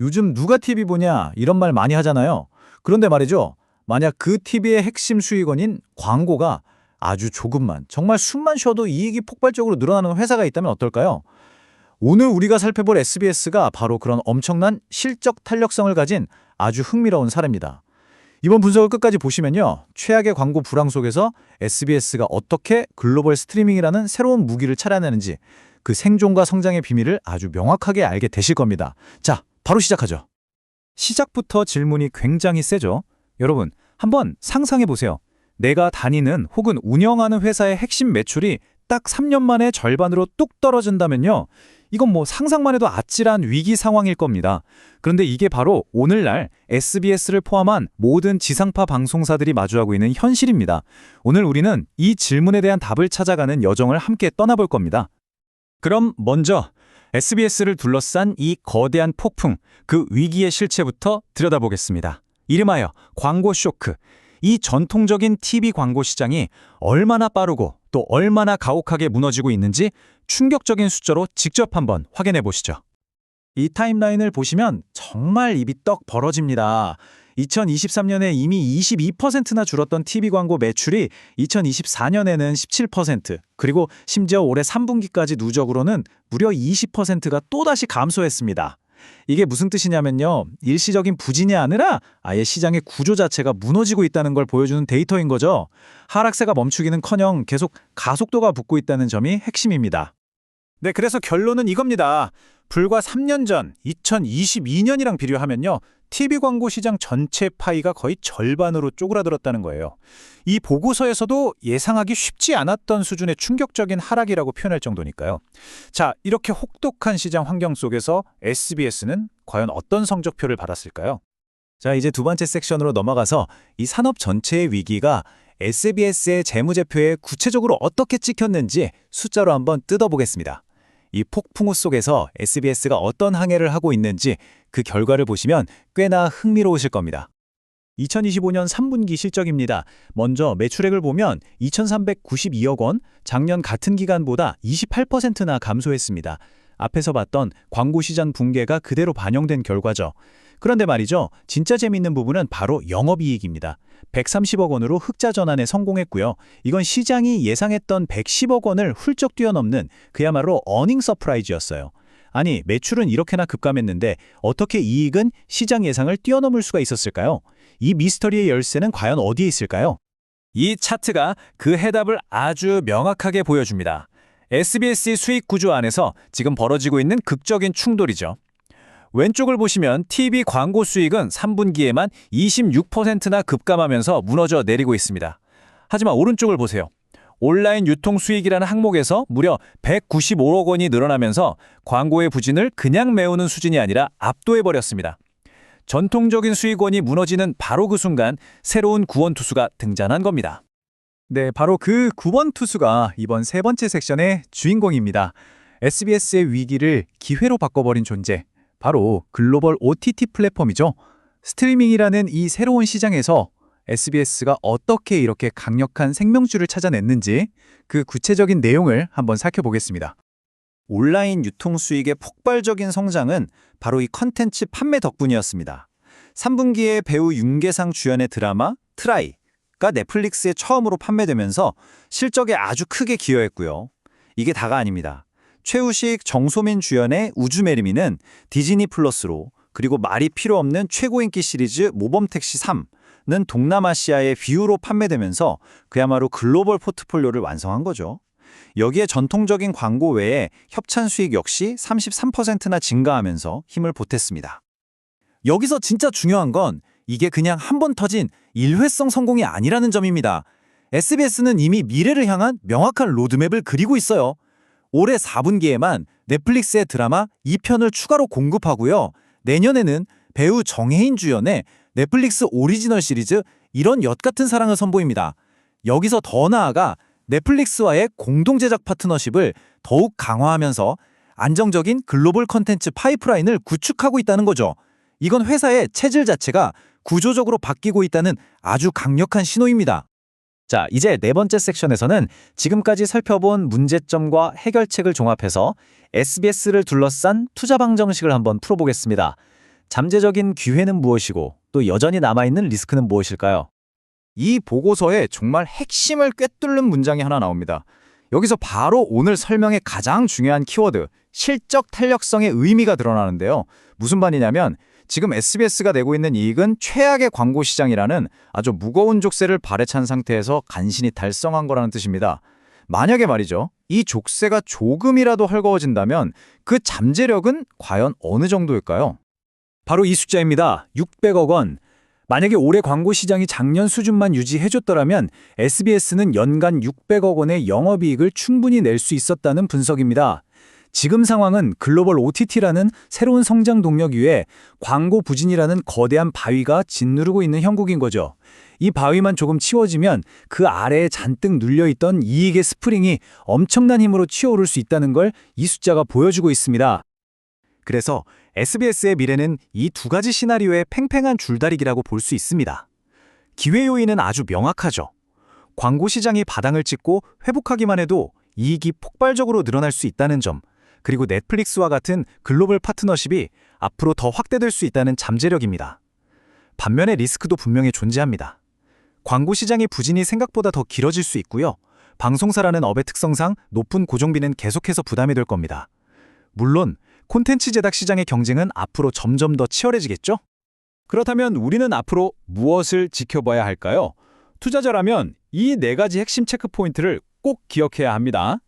요즘 누가 TV 보냐 이런 말 많이 하잖아요. 그런데 말이죠. 만약 그 TV의 핵심 수익원인 광고가 아주 조금만, 정말 숨만 쉬어도 이익이 폭발적으로 늘어나는 회사가 있다면 어떨까요? 오늘 우리가 살펴볼 SBS가 바로 그런 엄청난 실적 탄력성을 가진 아주 흥미로운 사례입니다. 이번 분석을 끝까지 보시면요. 최악의 광고 불황 속에서 SBS가 어떻게 글로벌 스트리밍이라는 새로운 무기를 찾아내는지 그 생존과 성장의 비밀을 아주 명확하게 알게 되실 겁니다. 자, 바로 시작하죠. 시작부터 질문이 굉장히 세죠. 여러분, 한번 상상해 보세요. 내가 다니는 혹은 운영하는 회사의 핵심 매출이 딱 3년 만에 절반으로 뚝 떨어진다면요. 이건 뭐 상상만 해도 아찔한 위기 상황일 겁니다. 그런데 이게 바로 오늘날 SBS를 포함한 모든 지상파 방송사들이 마주하고 있는 현실입니다. 오늘 우리는 이 질문에 대한 답을 찾아가는 여정을 함께 떠나볼 겁니다. 그럼 먼저 SBS를 둘러싼 이 거대한 폭풍, 그 위기의 실체부터 들여다보겠습니다. 이름하여 광고 쇼크. 이 전통적인 TV 광고 시장이 얼마나 빠르고 또 얼마나 가혹하게 무너지고 있는지 충격적인 숫자로 직접 한번 확인해 보시죠. 이 타임라인을 보시면 정말 입이 떡 벌어집니다. 2023년에 이미 22%나 줄었던 TV 광고 매출이 2024년에는 17%, 그리고 심지어 올해 3분기까지 누적으로는 무려 20%가 또다시 감소했습니다. 이게 무슨 뜻이냐면요. 일시적인 부진이 아니라 아예 시장의 구조 자체가 무너지고 있다는 걸 보여주는 데이터인 거죠. 하락세가 멈추기는커녕 계속 가속도가 붙고 있다는 점이 핵심입니다. 네, 그래서 결론은 이겁니다. 불과 3년 전 2022년이랑 비교하면요. TV 광고 시장 전체 파이가 거의 절반으로 쪼그라들었다는 거예요. 이 보고서에서도 예상하기 쉽지 않았던 수준의 충격적인 하락이라고 표현할 정도니까요. 자, 이렇게 혹독한 시장 환경 속에서 SBS는 과연 어떤 성적표를 받았을까요? 자, 이제 두 번째 섹션으로 넘어가서 이 산업 전체의 위기가 SBS의 재무제표에 구체적으로 어떻게 찍혔는지 숫자로 한번 뜯어보겠습니다. 이 폭풍우 속에서 SBS가 어떤 항해를 하고 있는지 그 결과를 보시면 꽤나 흥미로우실 겁니다. 2025년 3분기 실적입니다. 먼저 매출액을 보면 2,392억 원, 작년 같은 기간보다 28%나 감소했습니다. 앞에서 봤던 광고 시장 붕괴가 그대로 반영된 결과죠. 그런데 말이죠. 진짜 재밌는 부분은 바로 영업이익입니다. 130억 원으로 흑자 전환에 성공했고요. 이건 시장이 예상했던 110억 원을 훌쩍 뛰어넘는 그야말로 어닝 서프라이즈였어요. 아니, 매출은 이렇게나 급감했는데 어떻게 이익은 시장 예상을 뛰어넘을 수가 있었을까요? 이 미스터리의 열쇠는 과연 어디에 있을까요? 이 차트가 그 해답을 아주 명확하게 보여줍니다. SBS의 수익 구조 안에서 지금 벌어지고 있는 극적인 충돌이죠. 왼쪽을 보시면 TV 광고 수익은 3분기에만 26%나 급감하면서 무너져 내리고 있습니다. 하지만 오른쪽을 보세요. 온라인 유통 수익이라는 항목에서 무려 195억 원이 늘어나면서 광고의 부진을 그냥 메우는 수준이 아니라 압도해버렸습니다. 전통적인 수익원이 무너지는 바로 그 순간 새로운 구원투수가 등장한 겁니다. 네, 바로 그 9번 투수가 이번 세 번째 섹션의 주인공입니다. SBS의 위기를 기회로 바꿔버린 존재. 바로 글로벌 OTT 플랫폼이죠. 스트리밍이라는 이 새로운 시장에서 SBS가 어떻게 이렇게 강력한 생명줄을 찾아냈는지 그 구체적인 내용을 한번 살펴보겠습니다. 온라인 유통 수익의 폭발적인 성장은 바로 이 컨텐츠 판매 덕분이었습니다. 3분기에 배우 윤계상 주연의 드라마 트라이가 넷플릭스에 처음으로 판매되면서 실적에 아주 크게 기여했고요. 이게 다가 아닙니다. 최우식, 정소민 주연의 우주매리미는 디즈니 플러스로, 그리고 말이 필요 없는 최고 인기 시리즈 모범택시 3는 동남아시아의 뷰로 판매되면서 그야말로 글로벌 포트폴리오를 완성한 거죠. 여기에 전통적인 광고 외에 협찬 수익 역시 33%나 증가하면서 힘을 보탰습니다. 여기서 진짜 중요한 건 이게 그냥 한 번 터진 일회성 성공이 아니라는 점입니다. SBS는 이미 미래를 향한 명확한 로드맵을 그리고 있어요. 올해 4분기에만 넷플릭스의 드라마 2편을 추가로 공급하고요. 내년에는 배우 정혜인 주연의 넷플릭스 오리지널 시리즈 이런 엿 같은 사랑을 선보입니다. 여기서 더 나아가 넷플릭스와의 공동 제작 파트너십을 더욱 강화하면서 안정적인 글로벌 컨텐츠 파이프라인을 구축하고 있다는 거죠. 이건 회사의 체질 자체가 구조적으로 바뀌고 있다는 아주 강력한 신호입니다. 자, 이제 네 번째 섹션에서는 지금까지 살펴본 문제점과 해결책을 종합해서 SBS를 둘러싼 투자 방정식을 한번 풀어보겠습니다. 잠재적인 기회는 무엇이고 또 여전히 남아있는 리스크는 무엇일까요? 이 보고서에 정말 핵심을 꿰뚫는 문장이 하나 나옵니다. 여기서 바로 오늘 설명의 가장 중요한 키워드, 실적 탄력성의 의미가 드러나는데요. 무슨 말이냐면 지금 SBS가 내고 있는 이익은 최악의 광고 시장이라는 아주 무거운 족쇄를 발에 찬 상태에서 간신히 달성한 거라는 뜻입니다. 만약에 말이죠, 이 족쇄가 조금이라도 헐거워진다면 그 잠재력은 과연 어느 정도일까요? 바로 이 숫자입니다. 600억 원. 만약에 올해 광고 시장이 작년 수준만 유지해줬더라면 SBS는 연간 600억 원의 영업이익을 충분히 낼 수 있었다는 분석입니다. 지금 상황은 글로벌 OTT라는 새로운 성장 동력 위에 광고 부진이라는 거대한 바위가 짓누르고 있는 형국인 거죠. 이 바위만 조금 치워지면 그 아래에 잔뜩 눌려있던 이익의 스프링이 엄청난 힘으로 치어오를 수 있다는 걸 이 숫자가 보여주고 있습니다. 그래서 SBS의 미래는 이 두 가지 시나리오의 팽팽한 줄다리기라고 볼 수 있습니다. 기회 요인은 아주 명확하죠. 광고 시장이 바닥을 찍고 회복하기만 해도 이익이 폭발적으로 늘어날 수 있다는 점, 그리고 넷플릭스와 같은 글로벌 파트너십이 앞으로 더 확대될 수 있다는 잠재력입니다. 반면에 리스크도 분명히 존재합니다. 광고 시장의 부진이 생각보다 더 길어질 수 있고요. 방송사라는 업의 특성상 높은 고정비는 계속해서 부담이 될 겁니다. 물론 콘텐츠 제작 시장의 경쟁은 앞으로 점점 더 치열해지겠죠? 그렇다면 우리는 앞으로 무엇을 지켜봐야 할까요? 투자자라면 이 4가지 핵심 체크 포인트를 꼭 기억해야 합니다.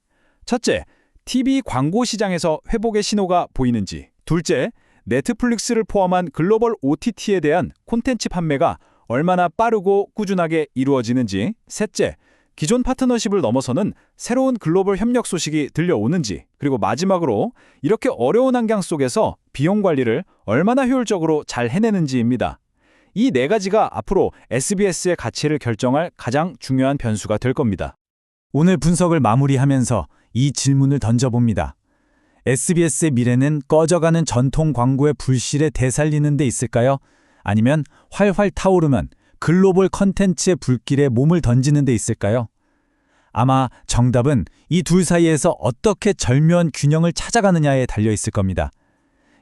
첫째, TV 광고 시장에서 회복의 신호가 보이는지. 둘째, 넷플릭스를 포함한 글로벌 OTT에 대한 콘텐츠 판매가 얼마나 빠르고 꾸준하게 이루어지는지. 셋째, 기존 파트너십을 넘어서는 새로운 글로벌 협력 소식이 들려오는지. 그리고 마지막으로 이렇게 어려운 환경 속에서 비용 관리를 얼마나 효율적으로 잘 해내는지입니다. 이 4가지가 앞으로 SBS의 가치를 결정할 가장 중요한 변수가 될 겁니다. 오늘 분석을 마무리하면서 이 질문을 던져봅니다. SBS의 미래는 꺼져가는 전통 광고의 불씨를 되살리는 데 있을까요? 아니면 활활 타오르면 글로벌 컨텐츠의 불길에 몸을 던지는 데 있을까요? 아마 정답은 이 둘 사이에서 어떻게 절묘한 균형을 찾아가느냐에 달려 있을 겁니다.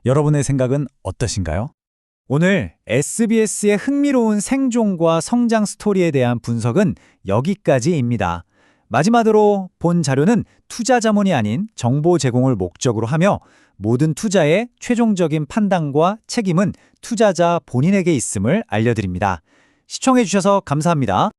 여러분의 생각은 어떠신가요? 오늘 SBS의 흥미로운 생존과 성장 스토리에 대한 분석은 여기까지입니다. 마지막으로 본 자료는 투자 자문이 아닌 정보 제공을 목적으로 하며 모든 투자의 최종적인 판단과 책임은 투자자 본인에게 있음을 알려드립니다. 시청해주셔서 감사합니다.